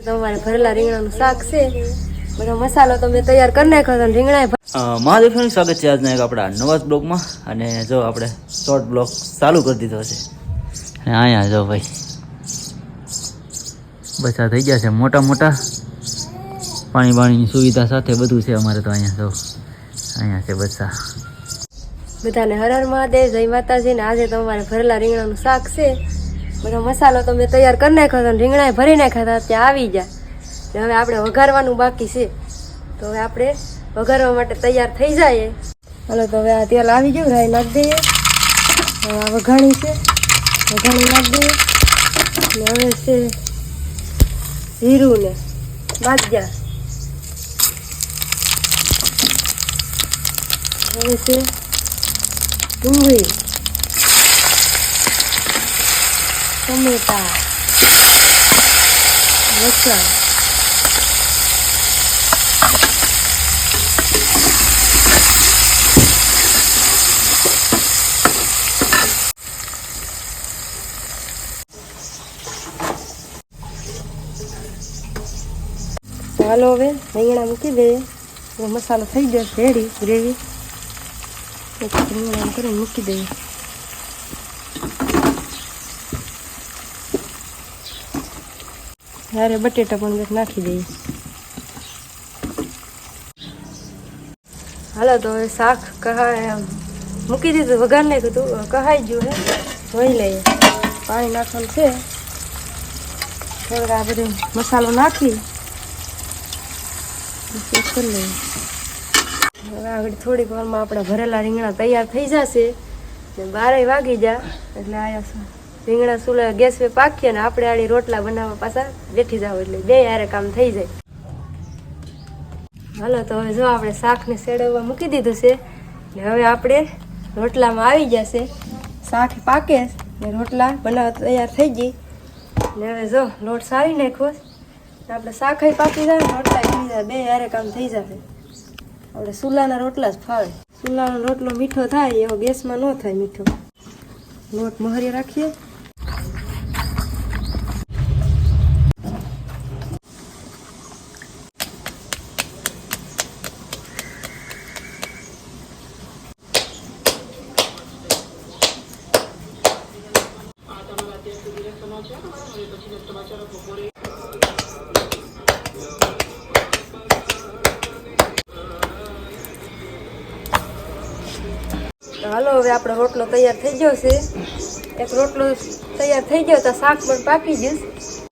તમારે ભરેલા રીંગણાનું શાક છે, બધો મસાલો તમે તૈયાર કરી નાખ્યો તો રીંગણા મહાદેવનું સ્વાગત છે આજના એક આપણા નવા બ્લોગમાં. અને જો આપણે શોર્ટ બ્લોગ ચાલુ કરી દીધો છે અને અહીંયા જો ભાઈ બચા થઈ ગયા છે મોટા મોટા, પાણી બાણીની સુવિધા સાથે બધું છે અમારે તો. અહીંયા છે બચા. બધાને હર હર મહાદેવ, જય માતાજી. ને આજે તમારે ભરેલા રીંગણાનું શાક છે, બધો મસાલો તમે તૈયાર કરી નાખ્યો તો રીંગણા ભરી નાખ્યા હતા, ત્યાં આવી ગયા. હવે આપણે વઘારવાનું બાકી છે, તો હવે આપણે વઘારવા માટે તૈયાર થઈ જાય. હાલો તો હવે આ તેલ આવી ગયું, રાઈ નાખી દઈએ. હવે આ વઘાણી છે, વઘાણી નાખી દઈએ. ને હવે છે જીરું ને બાજરા. હવે છે ડુંગળી, ટમેટા, લસણ, હાલો હવે રીંગણા મૂકી દઈએ. મસાલો થઈ ગયો રેડી, ગ્રેવી રીંગણા કરીને મૂકી દઈએ. ત્યારે બટેટા પણ નાખી દઈએ. હાલો તો હવે શાક કહાય મૂકી દીધું, વઘાર નાખ્યું હતું, કહાઈ ગયું હે, ધોઈ લઈએ. પાણી નાખવાનું છે, થોડોક આ બધો મસાલો નાખી ચેક કરી લઈએ. હવે આગળ થોડીક વારમાં આપણા ભરેલા રીંગણા તૈયાર થઈ જશે ને 12 વાગી જા એટલે આયા રીંગણા સુલે ગેસ પે પાકીએ ને આપણે આડી રોટલા બનાવવા પાછા બેઠી જાવ, એટલે બે હારે કામ થઈ જાય. હાલો તો હવે જો આપણે શાકને સેડવવા મૂકી દીધું છે ને હવે આપણે રોટલામાં આવી જશે. શાક પાકે ને રોટલા બનાવવા તૈયાર થઈ ગઈ ને હવે જો લોટ સારી નાખ્યો, આપણે શાક પાકી જાય, રોટલા થઈ જાય, બે હારે કામ થઈ જશે. આપણે સુલાના રોટલા જ ફાવે. સુલાનો રોટલો મીઠો થાય એવો ગેસમાં ન થાય મીઠો. લોટ મોહરી રાખીએ. હાલો હવે આપણો રોટલો તૈયાર થઈ ગયો છે. એક રોટલો તૈયાર થઈ ગયો તો શાક પણ પાકી ગયું.